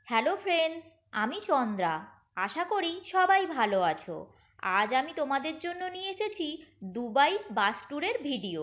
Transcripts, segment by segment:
Hello friends, আমি চন্দ্রা। আশা করি সবাই ভালো আছো। আজ আমি তোমাদের জন্য নিয়ে এসেছি দুবাই বাস ট্যুরের ভিডিও।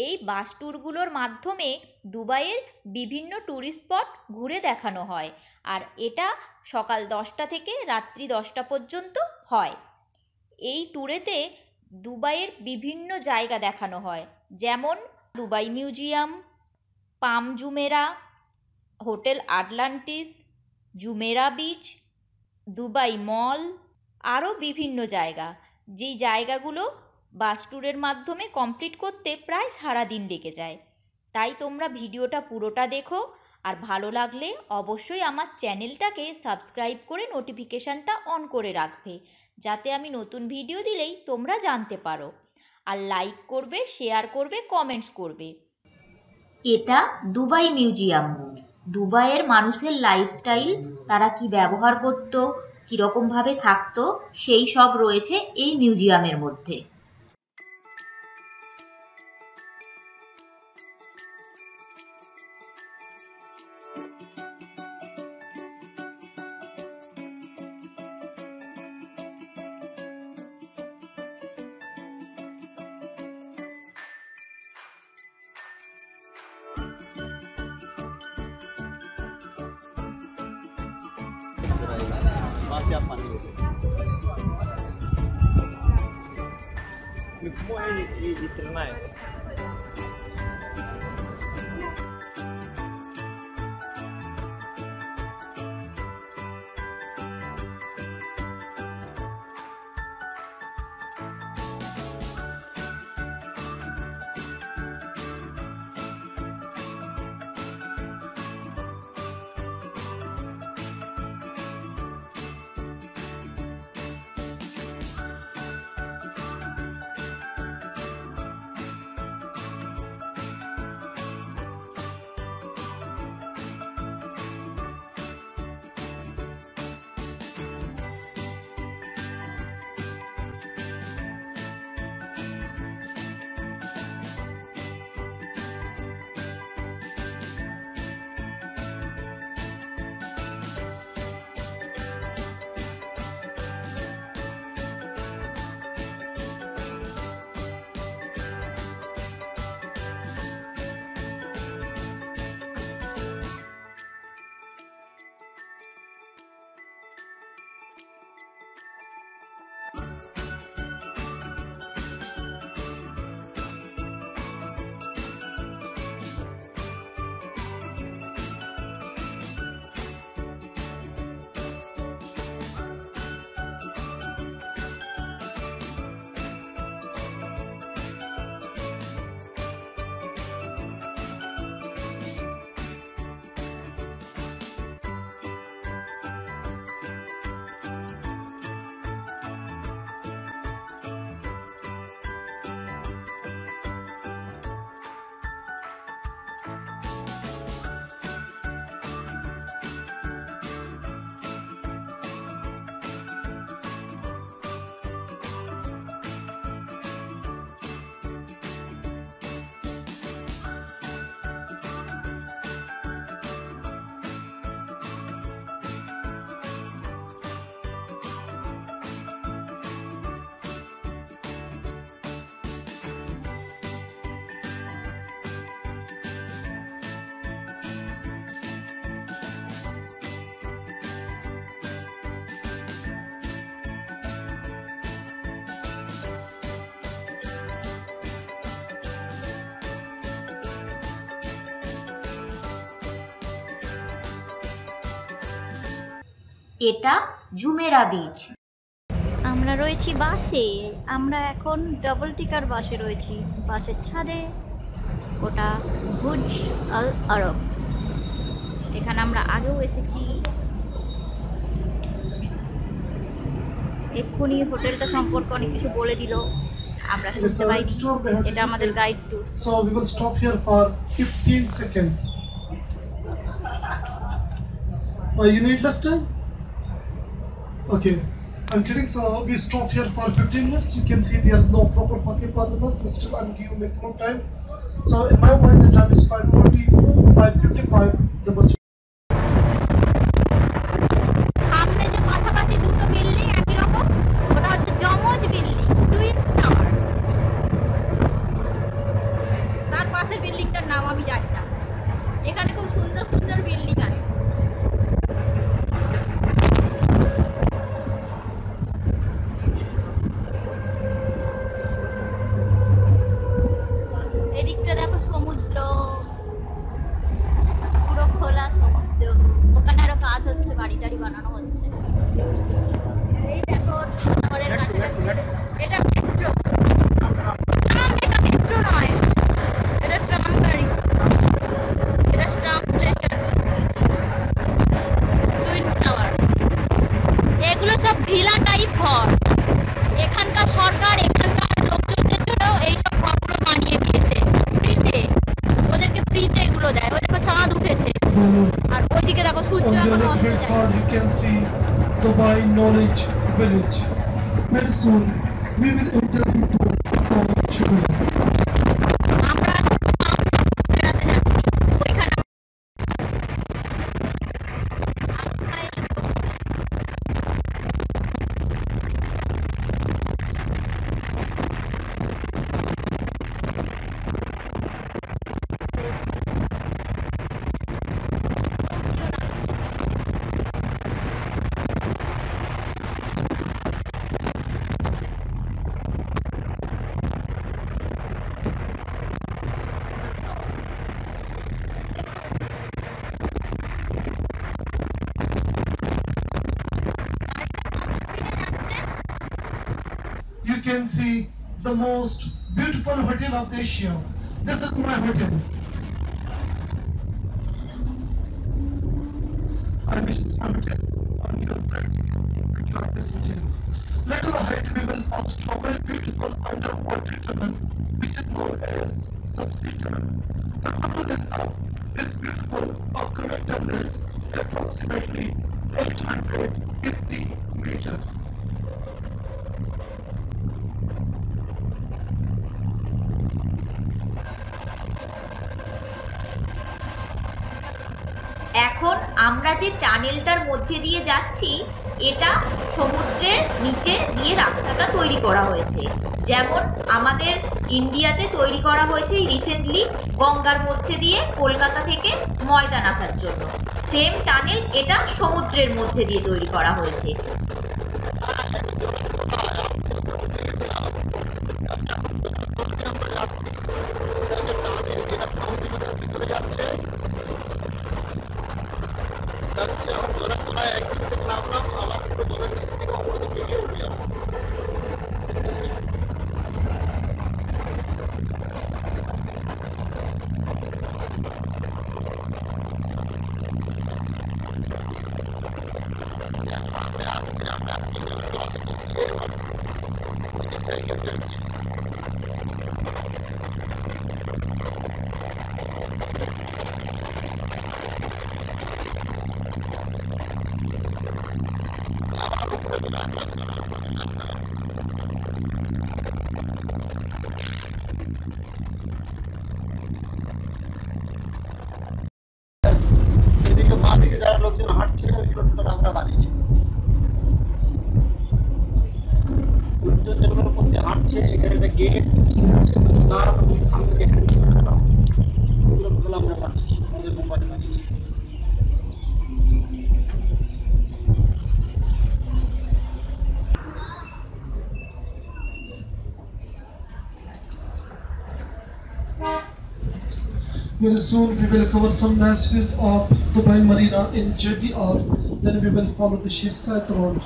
এই বাস ট্যুরগুলোর মাধ্যমে দুবাইয়ের বিভিন্ন ট্যুরিস্ট স্পট ঘুরে দেখানো হয়, আর এটা সকাল 10টা থেকে রাত্রি 10টা পর্যন্ত হয়। এই ট্যুরেতে দুবাইয়ের বিভিন্ন জায়গা দেখানো হয়, যেমন Dubai museum, palm Jumeirah, hotel Atlantis, Jumeirah beach, Dubai mall, আরও বিভিন্ন জায়গা, যেই জায়গাগুলো বাস ট্যুরের মাধ্যমে কমপ্লিট করতে প্রায় সারাদিন লেগে যায়। তাই তোমরা ভিডিওটা পুরোটা দেখো, আর ভালো লাগলে অবশ্যই আমার চ্যানেলটাকে সাবস্ক্রাইব করে নোটিফিকেশানটা অন করে রাখবে, যাতে আমি নতুন ভিডিও দিলেই তোমরা জানতে পারো। আর লাইক করবে, শেয়ার করবে, কমেন্টস করবে। এটা দুবাই মিউজিয়াম। দুবাইয়ের মানুষের লাইফস্টাইল, তারা কি ব্যবহার করতো, কীরকমভাবে থাকতো, সেই সব রয়েছে এই মিউজিয়ামের মধ্যে। Masih apa nih? Como é mais? এটা জুমেরা বিচ। আমরা রয়েছি বাসে। আমরা এখন ডাবল টিকার বাসে রয়েছি, বাসের ছাদে। ওটা বুর্জ আল আরব। এখানে আমরা আগেও এসেছি। এক্ষুনি হোটেলটা সম্পর্কে অনেক কিছু বলে দিল, আমরা শুনতে পাইনি। এটা আমাদের guide tour. So we will stop here for 15 seconds. You need less time? Okay. I'm kidding. So we stop here for 15 minutes. You can see there's no proper parking for the bus. We still I'm giving maximum time. So in my mind the time is 5:40, 5:55. The bus কাজ হচ্ছে, বাড়ি টাড়ি বানানো হচ্ছে। এই দেখো শহরের কাছাকাছি, এটা মেট্রো, এটা মেট্রো নয়, এটা ট্রাম গাড়ি, এটা ট্রাম স্টেশন, টুইনস টাওয়ার। এগুলো সব ভিলা টাইপ ঘর। এখানকার সরকার এখানকার লোকজনদের জন্য এইসব ঘরগুলো বানিয়ে দিয়েছে ফ্রিতে, ওদেরকে ফ্রিতে এগুলো দেয়। ওই দেখো চাঁদ উঠেছে, আর ওইদিকে দেখো সূর্য On the এখন other অস্ত hand যায়। side, you can see Dubai Knowledge Village. Very soon, we will enter into knowledge village. আমরা বেড়াতে যাচ্ছি ওইখানে। You can see the most beautiful hotel of Asia. This is my hotel. I miss my hotel. On your right, you can see pretty like this hotel. Little height we will pass to a very beautiful underwater tunnel, which is known as subsea tunnel. The total length of this beautiful current tunnel is approximately 850 meters. এখন আমরা যে টানেলটার মধ্যে দিয়ে যাচ্ছি, এটা সমুদ্রের নিচে দিয়ে রাস্তাটা তৈরি করা হয়েছে। যেমন আমাদের ইন্ডিয়াতে তৈরি করা হয়েছে রিসেন্টলি গঙ্গার মধ্যে দিয়ে কলকাতা থেকে ময়দান আসার জন্য, সেম টানেল এটা সমুদ্রের মধ্যে দিয়ে তৈরি করা হয়েছে। এদিকে মা দিকে যারা লোকজন হাঁটছে ওইগুলো টোটাল আমরা বানিয়েছি। লোকজন যেগুলোর মধ্যে হাঁটছে এখানে একটা গেট সামনে এখানে ওইগুলো টোটাল আমরা বানিয়েছি, আমাদের মোবাইল বানিয়েছি। Very soon we will cover some nice views of Dubai Marina in JBR. Then we will follow the Sheikh Zayed Road,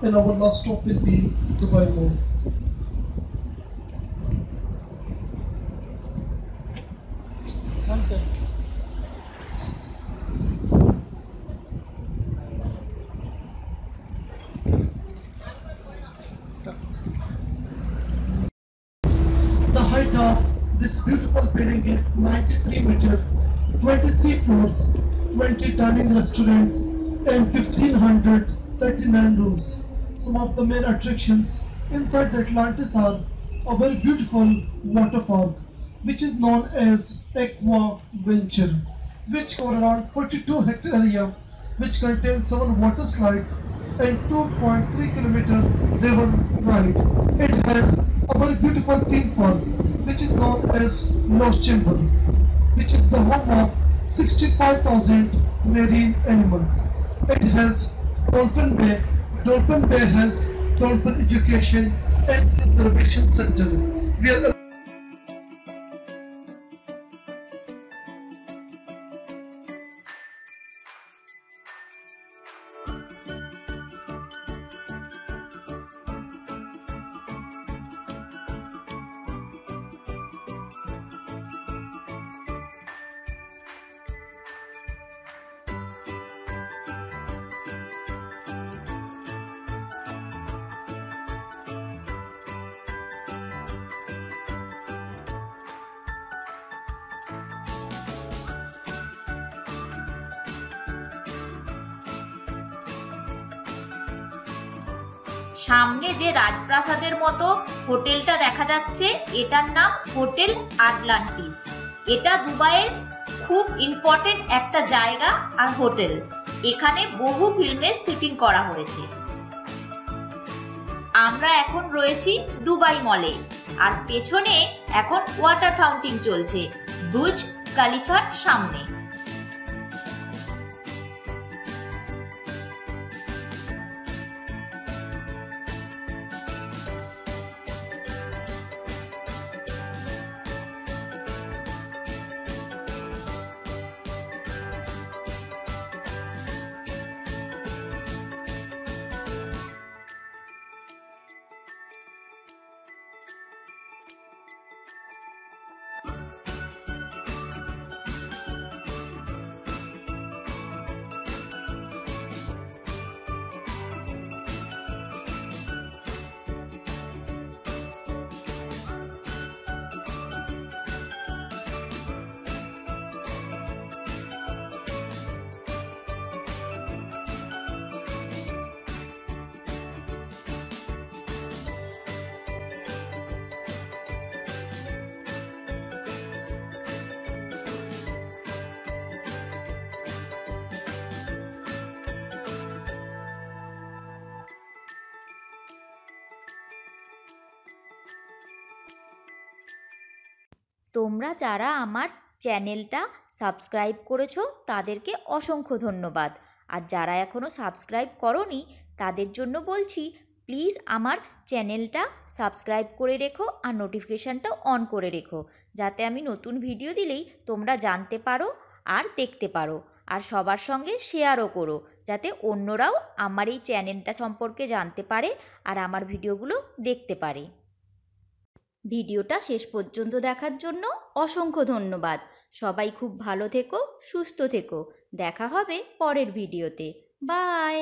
and our last stop will be Dubai Mall. The height of this beautiful building is 93 meters, 23 floors, 20 dining restaurants, and 1,539 rooms. Some of the main attractions inside the Atlantis are a very beautiful water park, which is known as Aqua Venture, which cover around 42 hectare area, which contains 7 water slides and 2.3 kilometer river ride. It has a very beautiful theme park, which is known as Lost Chamber, which is the home of 65,000 marine animals. It has Dolphin Bay. Dolphin Bay has dolphin education and conservation center, where সামনে যে রাজপ্রাসাদের মতো হোটেলটা দেখা যাচ্ছে এটার নাম hotel Atlantis. এটা দুবাইয়ের খুব ইম্পর্টেন্ট একটা জায়গা আর হোটেল। এখানে বহু ফিল্মের শুটিং করা হয়েছে। আমরা এখন রয়েছি দুবাই মলে, আর পেছনে এখন ওয়াটার ফাউন্টেন চলছে বুর্জ খলিফার সামনে। তোমরা যারা আমার চ্যানেলটা সাবস্ক্রাইব করেছো তাদেরকে অসংখ্য ধন্যবাদ। আর যারা এখনও সাবস্ক্রাইব করোনি তাদের জন্য বলছি, প্লিজ আমার চ্যানেলটা সাবস্ক্রাইব করে রেখো আর নোটিফিকেশানটা অন করে রেখো, যাতে আমি নতুন ভিডিও দিলেই তোমরা জানতে পারো আর দেখতে পারো। আর সবার সঙ্গে শেয়ারও করো, যাতে অন্যরাও আমার এই চ্যানেলটা সম্পর্কে জানতে পারে আর আমার ভিডিওগুলো দেখতে পারে। ভিডিওটা শেষ পর্যন্ত দেখার জন্য অসংখ্য ধন্যবাদ। সবাই খুব ভালো থেকো, সুস্থ থেকো। দেখা হবে পরের ভিডিওতে। বাই।